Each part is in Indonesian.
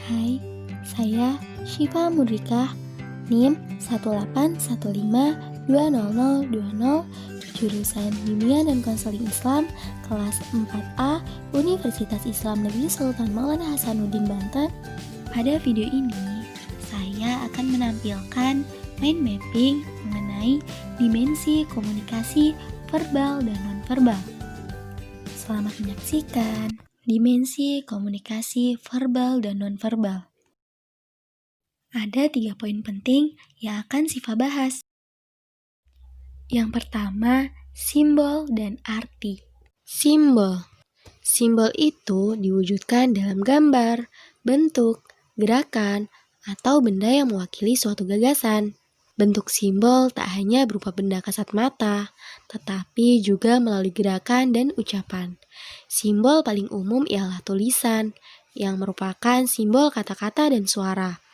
Hai, saya Syifa Mudrikah, NIM 181520020, jurusan Bimbingan dan Konseling Islam, kelas 4A, Universitas Islam Negeri Sultan Maulana Hasanuddin Banten. Pada video ini, saya akan menampilkan mind mapping mengenai dimensi komunikasi verbal dan nonverbal. Selamat menyaksikan. Dimensi komunikasi verbal dan nonverbal. Ada 3 poin penting yang akan Syifa bahas. Yang pertama, simbol dan arti. Simbol. Simbol itu diwujudkan dalam gambar, bentuk, gerakan, atau benda yang mewakili suatu gagasan. Bentuk simbol tak hanya berupa benda kasat mata, tetapi juga melalui gerakan dan ucapan. Simbol paling umum ialah tulisan, yang merupakan simbol kata-kata dan suara.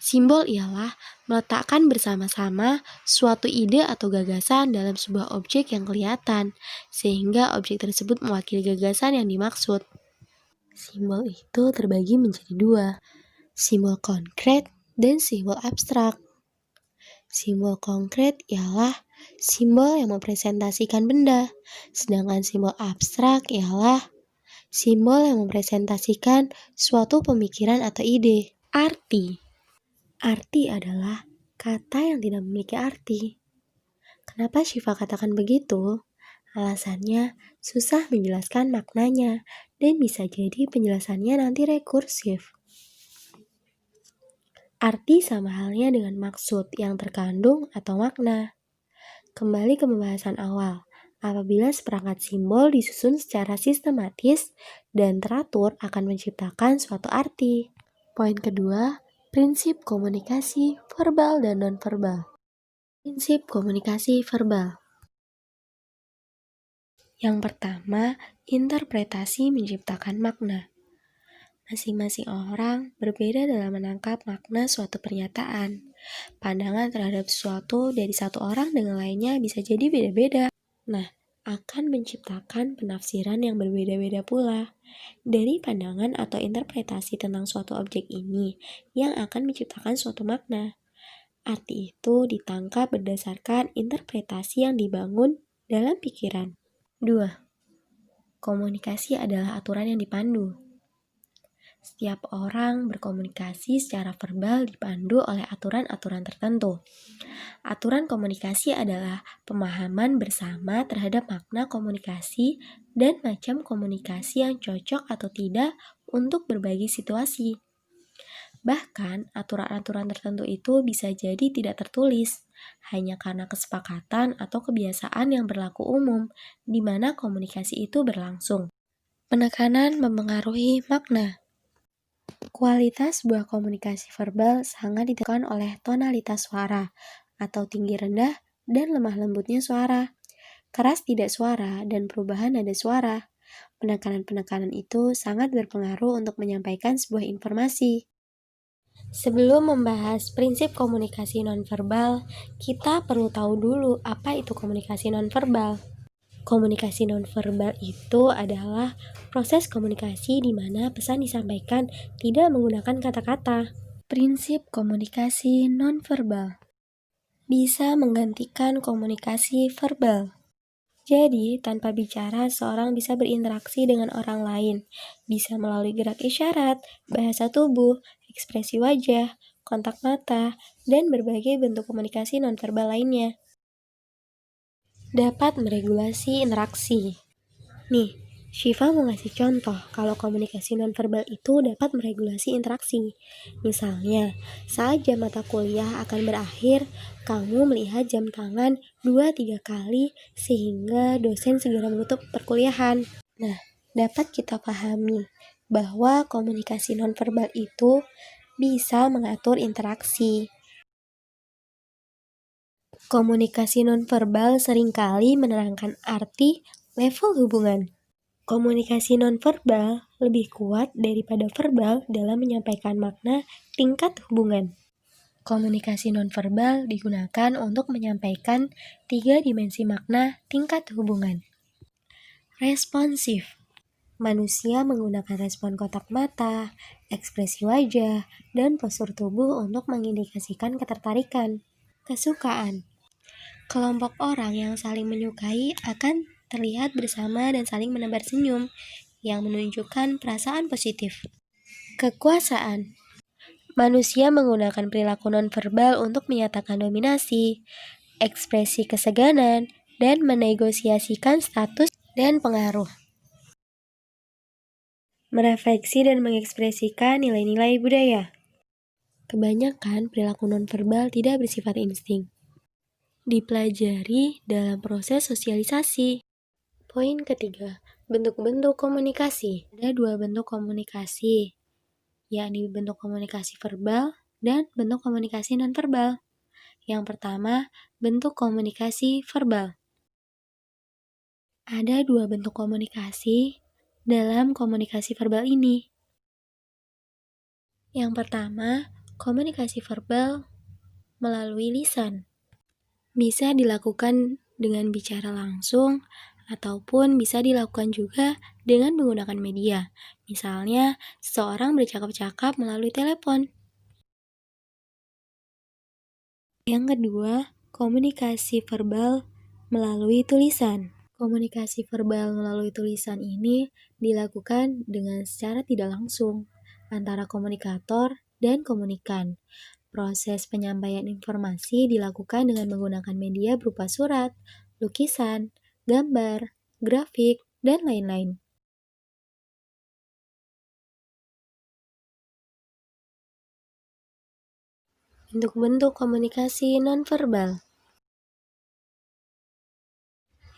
Simbol ialah meletakkan bersama-sama suatu ide atau gagasan dalam sebuah objek yang kelihatan, sehingga objek tersebut mewakili gagasan yang dimaksud. Simbol itu terbagi menjadi 2, simbol konkret dan simbol abstrak. Simbol konkret ialah simbol yang mempresentasikan benda, sedangkan simbol abstrak ialah simbol yang mempresentasikan suatu pemikiran atau ide. Arti. Arti adalah kata yang tidak memiliki arti. Kenapa Syifa katakan begitu? Alasannya susah menjelaskan maknanya dan bisa jadi penjelasannya nanti rekursif. Arti sama halnya dengan maksud yang terkandung atau makna. Kembali ke pembahasan awal, apabila seperangkat simbol disusun secara sistematis dan teratur akan menciptakan suatu arti. Poin kedua, prinsip komunikasi verbal dan nonverbal. Prinsip komunikasi verbal. Yang pertama, interpretasi menciptakan makna. Masing-masing orang berbeda dalam menangkap makna suatu pernyataan. Pandangan terhadap sesuatu dari satu orang dengan lainnya bisa jadi beda-beda. Nah, akan menciptakan penafsiran yang berbeda-beda pula dari pandangan atau interpretasi tentang suatu objek ini yang akan menciptakan suatu makna. Arti itu ditangkap berdasarkan interpretasi yang dibangun dalam pikiran. 2. Komunikasi adalah aturan yang dipandu. Setiap orang berkomunikasi secara verbal dipandu oleh aturan-aturan tertentu. Aturan komunikasi adalah pemahaman bersama terhadap makna komunikasi dan macam komunikasi yang cocok atau tidak untuk berbagai situasi. Bahkan, aturan-aturan tertentu itu bisa jadi tidak tertulis, hanya karena kesepakatan atau kebiasaan yang berlaku umum, di mana komunikasi itu berlangsung. Penekanan mempengaruhi makna. Kualitas sebuah komunikasi verbal sangat ditentukan oleh tonalitas suara, atau tinggi rendah dan lemah lembutnya suara, keras tidak suara, dan perubahan nada suara. Penekanan-penekanan itu sangat berpengaruh untuk menyampaikan sebuah informasi. Sebelum membahas prinsip komunikasi nonverbal, kita perlu tahu dulu apa itu komunikasi nonverbal. Komunikasi nonverbal itu adalah proses komunikasi di mana pesan disampaikan tidak menggunakan kata-kata. Prinsip komunikasi nonverbal bisa menggantikan komunikasi verbal. Jadi, tanpa bicara, seorang bisa berinteraksi dengan orang lain, bisa melalui gerak isyarat, bahasa tubuh, ekspresi wajah, kontak mata, dan berbagai bentuk komunikasi nonverbal lainnya. Dapat meregulasi interaksi. Nih, Syifa mau ngasih contoh kalau komunikasi nonverbal itu dapat meregulasi interaksi. Misalnya, saat jam mata kuliah akan berakhir, kamu melihat jam tangan 2-3 kali sehingga dosen segera menutup perkuliahan. Nah, dapat kita pahami bahwa komunikasi nonverbal itu bisa mengatur interaksi. Komunikasi nonverbal seringkali menerangkan arti level hubungan. Komunikasi nonverbal lebih kuat daripada verbal dalam menyampaikan makna tingkat hubungan. Komunikasi nonverbal digunakan untuk menyampaikan 3 dimensi makna tingkat hubungan. Responsif. Manusia menggunakan respon kontak mata, ekspresi wajah, dan postur tubuh untuk mengindikasikan ketertarikan. Kesukaan. Kelompok orang yang saling menyukai akan terlihat bersama dan saling menebar senyum yang menunjukkan perasaan positif. Kekuasaan. Manusia menggunakan perilaku nonverbal untuk menyatakan dominasi, ekspresi keseganan, dan menegosiasikan status dan pengaruh. Merefleksi dan mengekspresikan nilai-nilai budaya. Kebanyakan perilaku nonverbal tidak bersifat insting. Dipelajari dalam proses sosialisasi. Poin ketiga, bentuk-bentuk komunikasi. Ada dua bentuk komunikasi, yakni bentuk komunikasi verbal dan bentuk komunikasi nonverbal. Yang pertama, bentuk komunikasi verbal. Ada dua bentuk komunikasi dalam komunikasi verbal ini. Yang pertama, komunikasi verbal melalui lisan. Bisa dilakukan dengan bicara langsung, ataupun bisa dilakukan juga dengan menggunakan media. Misalnya, seseorang bercakap-cakap melalui telepon. Yang kedua, komunikasi verbal melalui tulisan. Komunikasi verbal melalui tulisan ini dilakukan dengan secara tidak langsung antara komunikator dan komunikan. Proses penyampaian informasi dilakukan dengan menggunakan media berupa surat, lukisan, gambar, grafik, dan lain-lain. Bentuk-bentuk komunikasi nonverbal.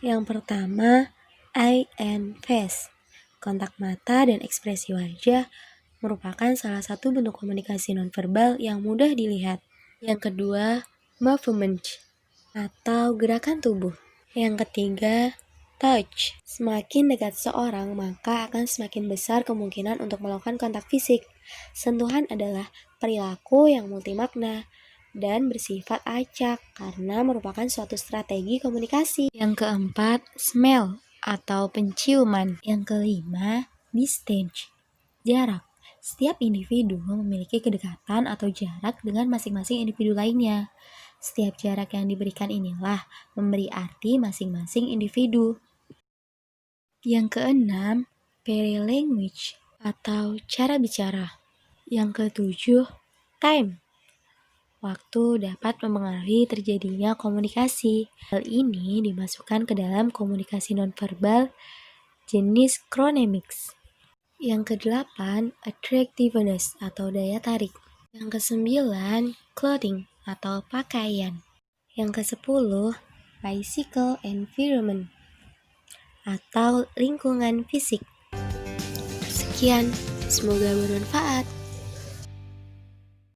Yang pertama, eye and face. Kontak mata dan ekspresi wajah merupakan salah satu bentuk komunikasi nonverbal yang mudah dilihat. Yang kedua, movement atau gerakan tubuh. Yang ketiga, touch. Semakin dekat seorang, maka akan semakin besar kemungkinan untuk melakukan kontak fisik. Sentuhan adalah perilaku yang multimakna dan bersifat acak karena merupakan suatu strategi komunikasi. Yang keempat, smell atau penciuman. Yang kelima, distance, jarak. Setiap individu memiliki kedekatan atau jarak dengan masing-masing individu lainnya. Setiap jarak yang diberikan inilah memberi arti masing-masing individu. Yang keenam, paralanguage atau cara bicara. Yang ketujuh, time. Waktu dapat mempengaruhi terjadinya komunikasi. Hal ini dimasukkan ke dalam komunikasi nonverbal jenis chronemics. Yang kedelapan, attractiveness atau daya tarik. Yang kesembilan, clothing atau pakaian. Yang kesepuluh, physical environment atau lingkungan fisik. Sekian, semoga bermanfaat.